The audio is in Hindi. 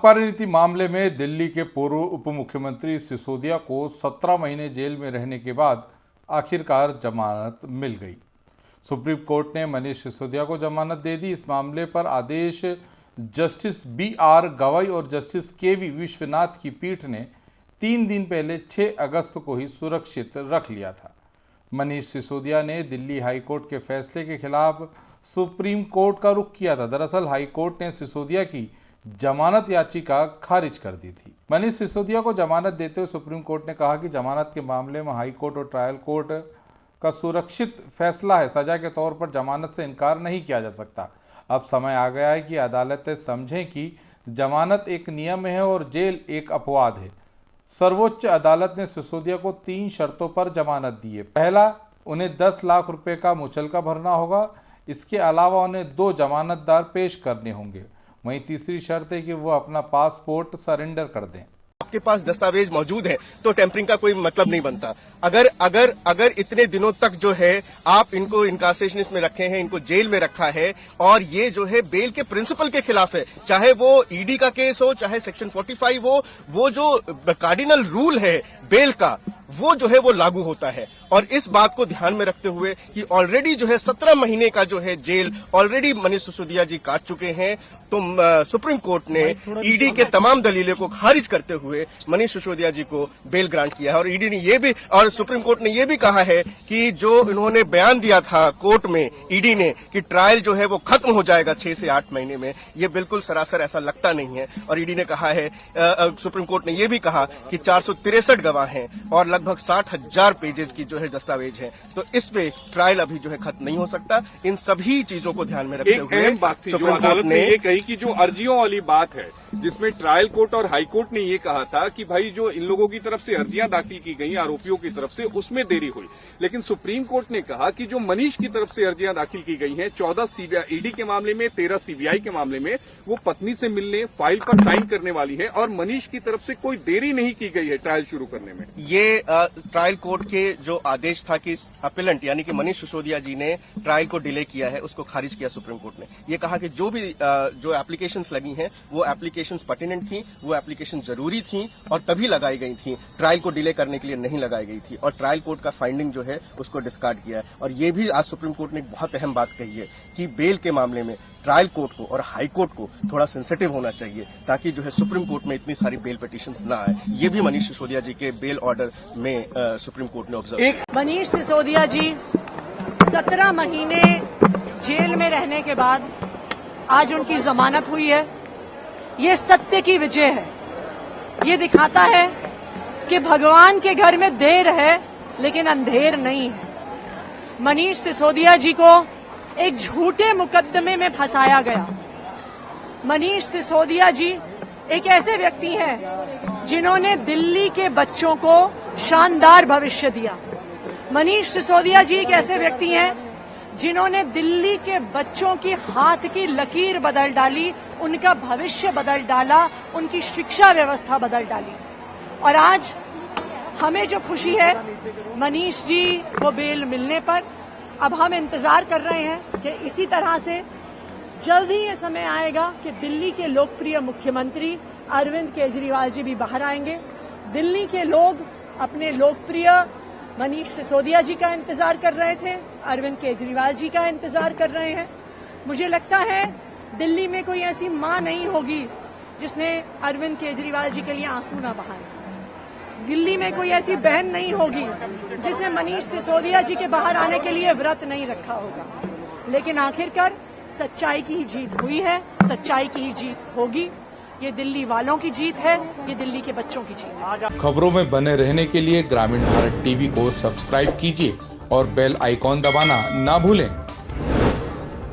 आबकारी नीति मामले में दिल्ली के पूर्व उप मुख्यमंत्री सिसोदिया को 17 महीने जेल में रहने के बाद आखिरकार जमानत मिल गई। सुप्रीम कोर्ट ने मनीष सिसोदिया को जमानत दे दी। इस मामले पर आदेश जस्टिस BR गवई और जस्टिस KV विश्वनाथ की पीठ ने 3 दिन पहले 6 अगस्त को ही सुरक्षित रख लिया था। मनीष सिसोदिया ने दिल्ली हाईकोर्ट के फैसले के खिलाफ सुप्रीम कोर्ट का रुख किया था। दरअसल हाईकोर्ट ने सिसोदिया की जमानत याचिका खारिज कर दी थी। मनीष सिसोदिया को जमानत देते हुए सुप्रीम कोर्ट ने कहा कि जमानत के मामले में हाई कोर्ट और ट्रायल कोर्ट का सुरक्षित फैसला है। सजा के तौर पर जमानत से इनकार नहीं किया जा सकता। अब समय आ गया है कि अदालतें समझें कि जमानत एक नियम है और जेल एक अपवाद है। सर्वोच्च अदालत ने सिसोदिया को 3 शर्तों पर जमानत दी है। पहला, उन्हें 10 लाख रुपए का मुचलका भरना होगा। इसके अलावा उन्हें 2 जमानतदार पेश करने होंगे। वहीं तीसरी शर्त है कि वो अपना पासपोर्ट सरेंडर कर दें। आपके पास दस्तावेज मौजूद है तो टेम्परिंग का कोई मतलब नहीं बनता। अगर इतने दिनों तक जो है आप इनको इनकार्सेशन में रखे हैं, इनको जेल में रखा है और ये जो है बेल के प्रिंसिपल के खिलाफ है, चाहे वो ईडी का केस हो, चाहे सेक्शन 45 हो, वो जो कार्डिनल रूल है बेल का वो जो है वो लागू होता है। और इस बात को ध्यान में रखते हुए कि ऑलरेडी जो है 17 महीने का जो है जेल ऑलरेडी मनीष सिसोदिया जी काट चुके हैं, तो सुप्रीम कोर्ट ने ईडी के तमाम दलीलों को खारिज करते हुए मनीष सिसोदिया जी को बेल ग्रांट किया है। और ईडी ने ये भी और सुप्रीम कोर्ट ने ये भी कहा है कि जो इन्होंने बयान दिया था कोर्ट में ईडी ने कि ट्रायल जो है वो खत्म हो जाएगा 6 से 8 महीने में, ये बिल्कुल सरासर ऐसा लगता नहीं है। और ईडी ने कहा है, सुप्रीम कोर्ट ने ये भी कहा कि 463 गवाह हैं और लगभग 60,000 पेजेस की जो है दस्तावेज है, तो इस पे ट्रायल अभी जो है खत्म नहीं हो सकता। इन सभी चीजों को ध्यान में रखते हुए अहम बात थी जो अदालत ने ये कही कि जो अर्जियों वाली बात है जिसमें ट्रायल कोर्ट और हाई कोर्ट ने ये कहा था कि भाई जो इन लोगों की तरफ से अर्जियां दाखिल की गई आरोपियों की तरफ से उसमें देरी हुई, लेकिन सुप्रीम कोर्ट ने कहा कि जो मनीष की तरफ से अर्जियां दाखिल की गई हैं 14 ईडी के मामले में, 13 CBI के मामले में, वो पत्नी से मिलने फाइल पर साइन करने वाली है और मनीष की तरफ से कोई देरी नहीं की गई है ट्रायल शुरू करने में। ये ट्रायल कोर्ट के जो आदेश था कि अपीलेंट यानी कि मनीष सिसोदिया जी ने ट्रायल को डिले किया है, उसको खारिज किया सुप्रीम कोर्ट ने। ये कहा कि जो भी जो एप्लीकेशंस लगी हैं वो एप्लीकेशंस पर्टिनेंट थी, वो एप्लीकेशन जरूरी थी और तभी लगाई गई थी, ट्रायल को डिले करने के लिए नहीं लगाई गई थी। और ट्रायल कोर्ट का फाइंडिंग जो है उसको डिस्कार्ड किया है। और ये भी आज सुप्रीम कोर्ट ने एक बहुत अहम बात कही है कि बेल के मामले में ट्रायल कोर्ट को और हाई कोर्ट को थोड़ा सेंसिटिव होना चाहिए ताकि जो है सुप्रीम कोर्ट में इतनी सारी बेल पिटीशंस ना आए। ये भी मनीष सिसोदिया जी के बेल ऑर्डर में सुप्रीम कोर्ट ने ऑब्जर्व। मनीष सिसोदिया जी 17 महीने जेल में रहने के बाद आज उनकी जमानत हुई है। ये सत्य की विजय है। ये दिखाता है कि भगवान के घर में देर है लेकिन अंधेर नहीं है। मनीष सिसोदिया जी को एक झूठे मुकदमे में फंसाया गया। मनीष सिसोदिया जी एक ऐसे व्यक्ति हैं जिन्होंने दिल्ली के बच्चों को शानदार भविष्य दिया। मनीष सिसोदिया जी एक ऐसे व्यक्ति हैं जिन्होंने दिल्ली के बच्चों की हाथ की लकीर बदल डाली, उनका भविष्य बदल डाला, उनकी शिक्षा व्यवस्था बदल डाली। और आज हमें जो खुशी है मनीष जी को बेल मिलने पर, अब हम इंतजार कर रहे हैं कि इसी तरह से जल्द ही ये समय आएगा कि दिल्ली के लोकप्रिय मुख्यमंत्री अरविंद केजरीवाल जी भी बाहर आएंगे। दिल्ली के लोग अपने लोकप्रिय मनीष सिसोदिया जी का इंतजार कर रहे थे, अरविंद केजरीवाल जी का इंतजार कर रहे हैं। मुझे लगता है दिल्ली में कोई ऐसी मां नहीं होगी जिसने अरविंद केजरीवाल जी के लिए आंसू ना बहाए। दिल्ली में कोई ऐसी बहन नहीं होगी जिसने मनीष सिसोदिया जी के बाहर आने के लिए व्रत नहीं रखा होगा। लेकिन आखिरकार सच्चाई की ही जीत हुई है, सच्चाई की ही जीत होगी। ये दिल्ली वालों की जीत है, ये दिल्ली के बच्चों की जीत है। खबरों में बने रहने के लिए ग्रामीण भारत टीवी को सब्सक्राइब कीजिए और बेल आइकॉन दबाना ना भूलें।